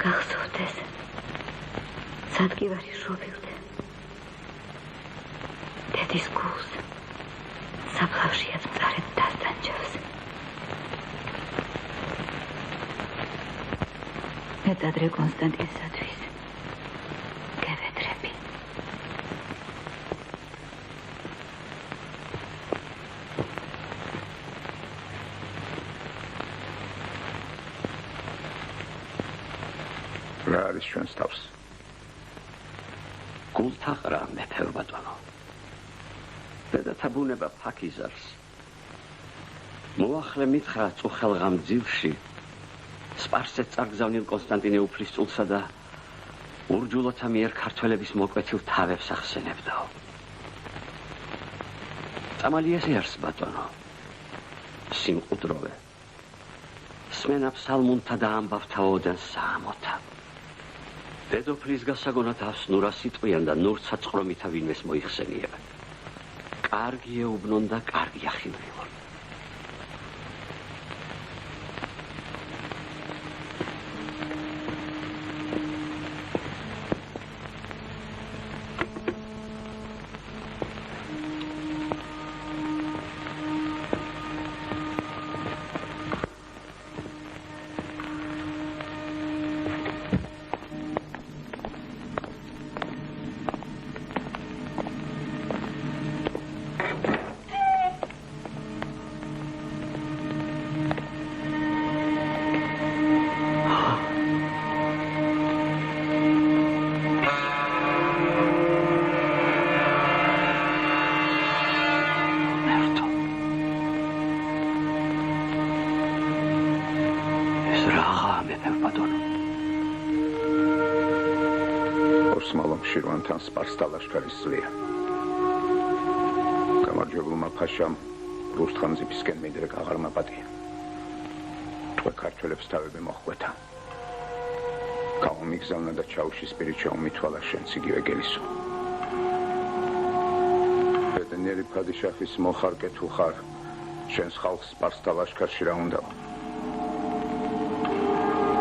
გახსოვდეს სადგივარი შობილდე დედის გულს საფლავშიაც მწარედ დასტანჯავს. მეტადრე კონსტანტინესათვის გევედრები. რა არის ჩვენს თავს? გულთაყრა მეფე ბატონო. დედათა ბუნება ფაქიზარს. მოახლე მითხრა წუხელღამ ძილში სპარსეთ წარგზავნილ კონსტანტინე უფლისწულსა და ურჯულოთა მიერ ქართველების მოკვეთილ თავებს ახსენებდაო. წამალი ესე არის ბატონო. სიმყუდროვე სმენა ფსალმუნთა და ამბავთაოდან საამოთა. დედოფლის გასაგონად ავსნურა სიტყვიან და ნურცა წყრომითა ვინმეს მოიხსენიება. კარგი ეუბნონ და კარგი ახილვიონ. Rağa მეფე-ბატონო. ოსმალო მშვიდობთან სპარსთა ლაშქარის ძლია. გამარჯვებულმა ფაშამ რუსთხანძიფისკენ მიდრეკ აღარ მაპატია. თქვენ ქართველებს თავები მოხვეთა. გაუმიგზავნა და ჩაუშის პირით შეუმითვალა შენც იგივე გელისო. ბედნიერი ფადიშახის მოხარკე თუ ხარ, შენს ხალხს სპარსთა ლაშქარში რა უნდა?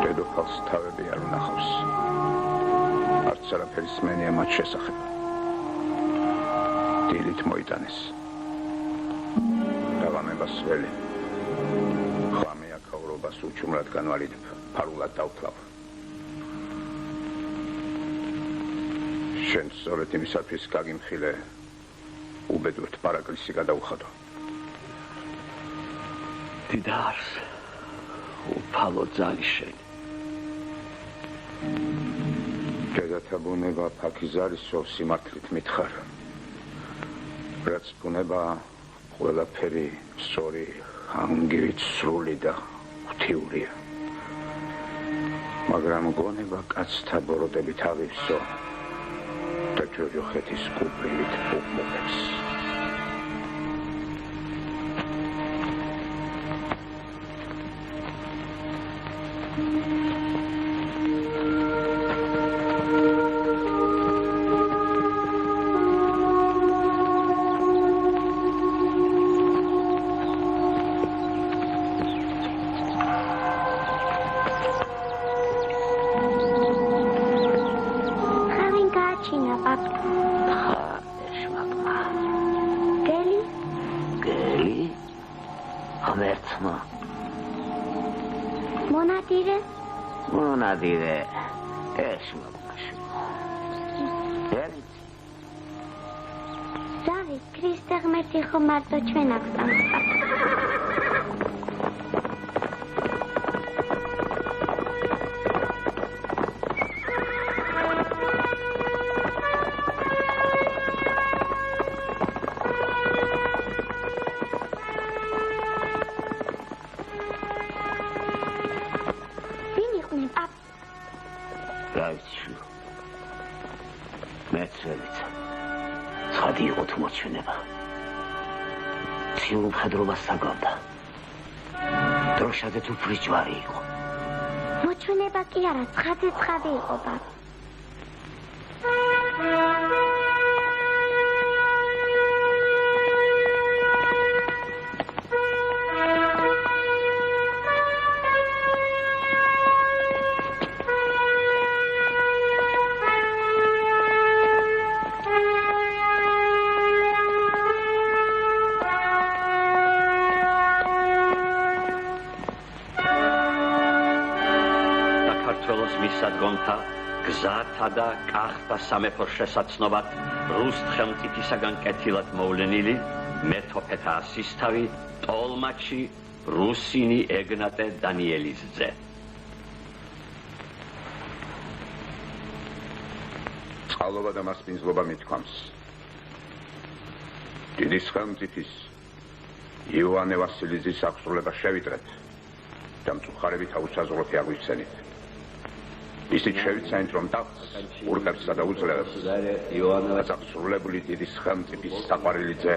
დედოფალს თავები არ უნახავს. არც არაფერი სმენია მათ შესახებ. დილით მოიტანეს. დაღამებას ველი. ხამე აქაურობას უჩუმრად განვალიდებ, ფარულად დავთლავ. შენ სწორედ იმისათვის გაგიმხილე, უბედურთ პარაკლისი გადაუხადო. დიდარს უფალო ძალი შენი. დედათა ბუნება ფაქიზარისო სიმართლით მითხარ. რაც ბუნება ყველაფერი სწორი, ანგივით სრული და ღვთიურია. მაგრამ გონება კაცთა ბოროტებით ავივსო და ჯოჯოხეთის კუპრილით უყურებს. მარტო ჩვენ აქვს ამ საგავდა. დროშაზე თუ ფრიჯვარი იყო. მოჩვენება კი არა, ცხადე ცხადე იყო ბაბ. გზათა და კახთა სამეფოს შესაცნობად რუს ხელმწიფისაგან კეთილად მოვლენილი მეთოფეთა ასისთავი ტოლმაჩი რუსინი ეგნატე დანიელის ძე. წყალობა და მასპინძლობა მithქვამს. დიდი ხელმწიფის იოანე ვასილიძის აღსრულება შევიტრეთ და მწუხარებით აუსაზღვროთ აღვიხსენით. ისიც შევიცანით, რომ ტახტს ურყებსა და უძლებს აღსრულებული დიდი ხელმწიფის საყვარელი ძე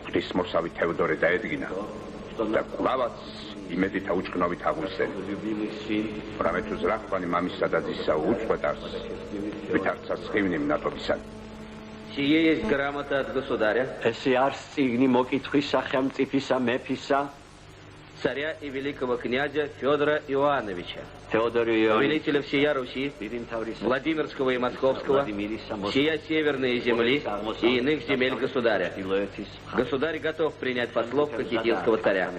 ღვთისმოსავი თევდორე დაედგინა და კვლავაც იმედით აუჭკნობით აღვიხსენით. რამე თუ ზრახვანი მამისა და ძისა უწყვეტარს ვითარცა სხივნი მნატობისად. Сие есть грамота от государя. Эси арс цигни мокитхви სახელმწიფისა მეფისა царя и великого князя Федора Иоанновича, Федора повелителя всея Руси, Владимирского и Московского, всея северной земли и иных земель государя. Государь готов принять послов Кахетинского царя.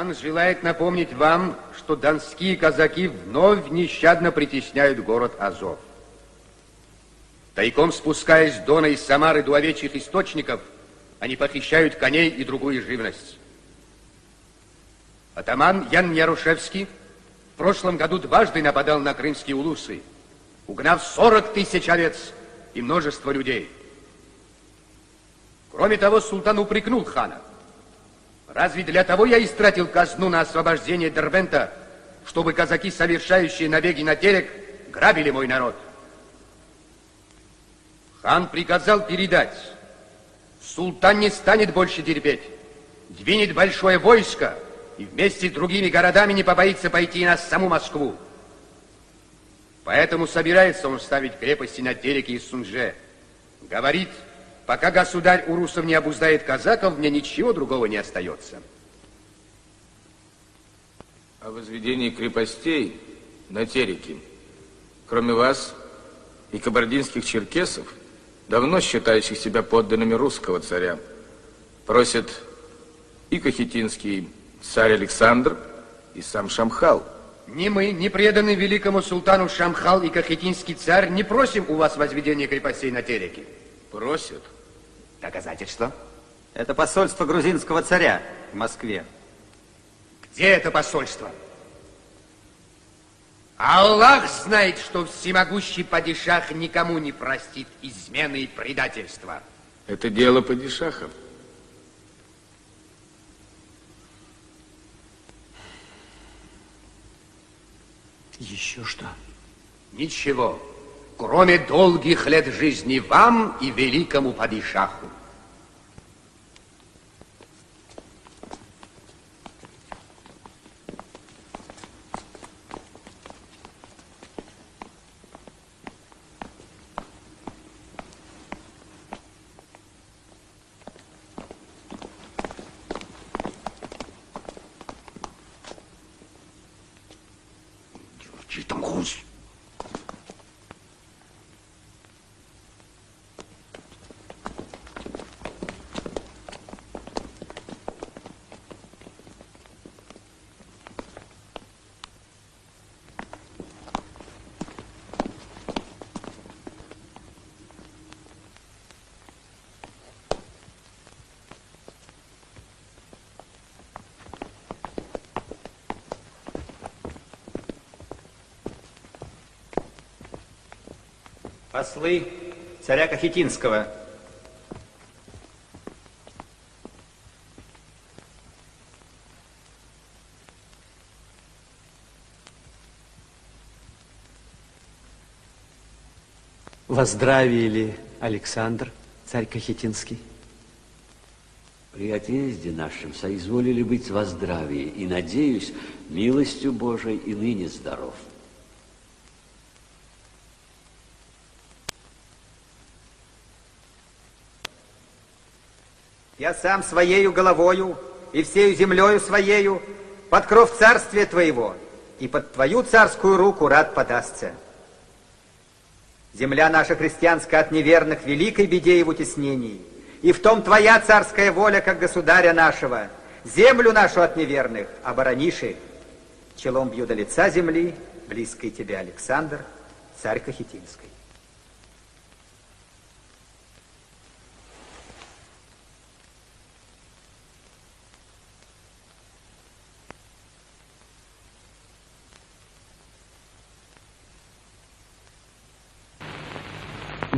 Хан желает напомнить вам, что донские казаки вновь нещадно притесняют город Азов. Тайком спускаясь с Дона из Самары до овечьих источников, они похищают коней и другую живность. Атаман Ян Ярушевский в прошлом году дважды нападал на крымские улусы, угнав 40 000 овец и множество людей. Кроме того, султан упрекнул хана. Разве для того я истратил казну на освобождение Дербента, чтобы казаки, совершающие набеги на Терек, грабили мой народ? Хан приказал передать. Султан не станет больше терпеть. Двинет большое войско и вместе с другими городами не побоится пойти на саму Москву. Поэтому собирается он ставить крепости на Тереке и Сунже. Говорит, пока государь Урусов не обуздает казаков, мне ничего другого не остается. О возведении крепостей на Тереке, кроме вас и кабардинских черкесов, давно считающих себя подданными русского царя, просят и кахетинский царь Александр, и сам Шамхал. Ни мы, ни преданный великому султану Шамхал и кахетинский царь не просим у вас возведения крепостей на Тереке. Просят. Доказательство? Это посольство грузинского царя в Москве. Где это посольство? Аллах знает, что всемогущий падишах никому не простит измены и предательства. Это дело падишахов. Еще что? Ничего, кроме долгих лет жизни вам и великому падишаху. Послы царя Кахетинского. Во здравии ли, Александр, царь Кахетинский? При отъезде нашем соизволили быть во здравии, и, надеюсь, милостью Божией и ныне здоров. Я сам своею головою и всею землею своею под кров царствия твоего и под твою царскую руку рад подастся. Земля наша христианская от неверных великой беде и в утеснении, и в том твоя царская воля, как государя нашего, землю нашу от неверных оборониши. Челом бью до лица земли, близкий тебе Александр, царь Кахетинский.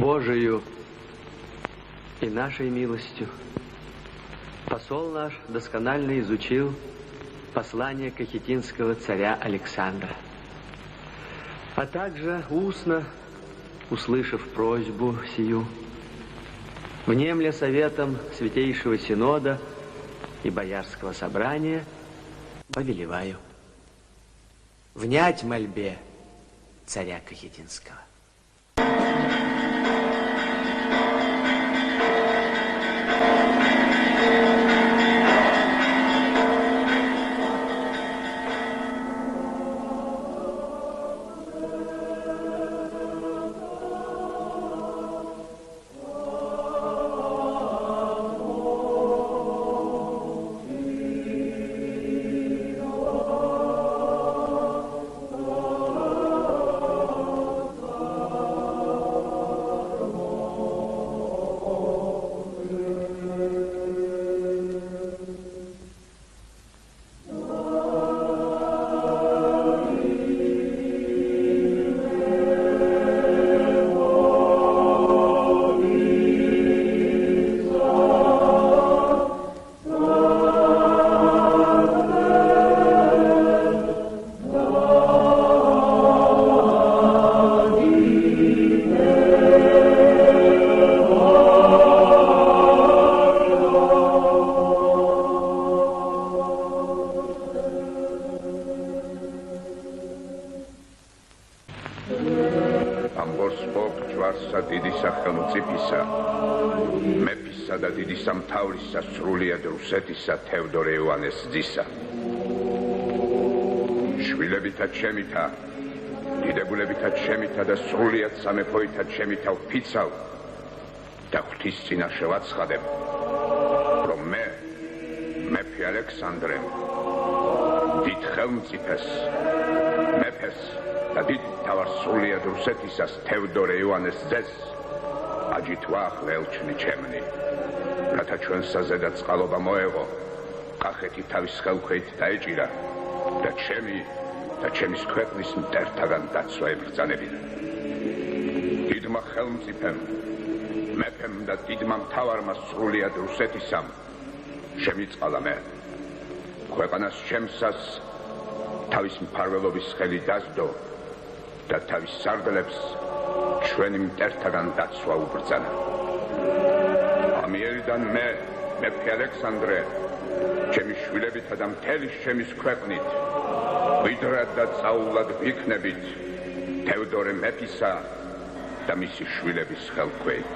Божию и нашей милостью посол наш досконально изучил послание кахетинского царя Александра, а также устно, услышав просьбу сию, внемля советом Святейшего Синода и Боярского собрания, повелеваю внять мольбе царя Кахетинского. ჯვარსა დიდი სახელმწიფისა, მეფისა და დიდი სამთავრისა სრულიად რუსეთისა თევდორე იოანეს ძისა. შვილებითაც შემითა, დიდებულებითაც შემითა და სრულიად სამეფოითაც შემითა ვფიცავ და ღვთის წინაშე ვაცხადებ, რომ მე, მეფე ალექსანდრემ, დიდ ხელმწიფეს, მეფეს და დიდ თავარ სრულიად რუსეთისას თევდორე იოანეს ძეს აჯით ვაახლე ელჩნი ჩემნი, რათა ჩვენ საზედად წყალობა მოეღო, კახეთი თავის ხელქვეით დაეჭირა და ჩემის ქვეყნის მტერთაგან დაცვა ებრძანებინა. დიდმა ხელმწიფემ, მეფემ და დიდმა მთავარმა სრულიად რუსეთისამ შემიწყალა მე. ქვეყანას ჩემსას თავის მფარველობის ხელი დასდო და თავის სარდლებს ჩვენი მტერთაგან დაცვა უბრძანა. ამიერიდან მე, მეფე ალექსანდრე, ჩემი შვილებითა და მთელი ჩემის ქვეყნით ვიდრად და წაულად ვიქნებით თევდორე მეფისა და მისი შვილების ხელქვეით.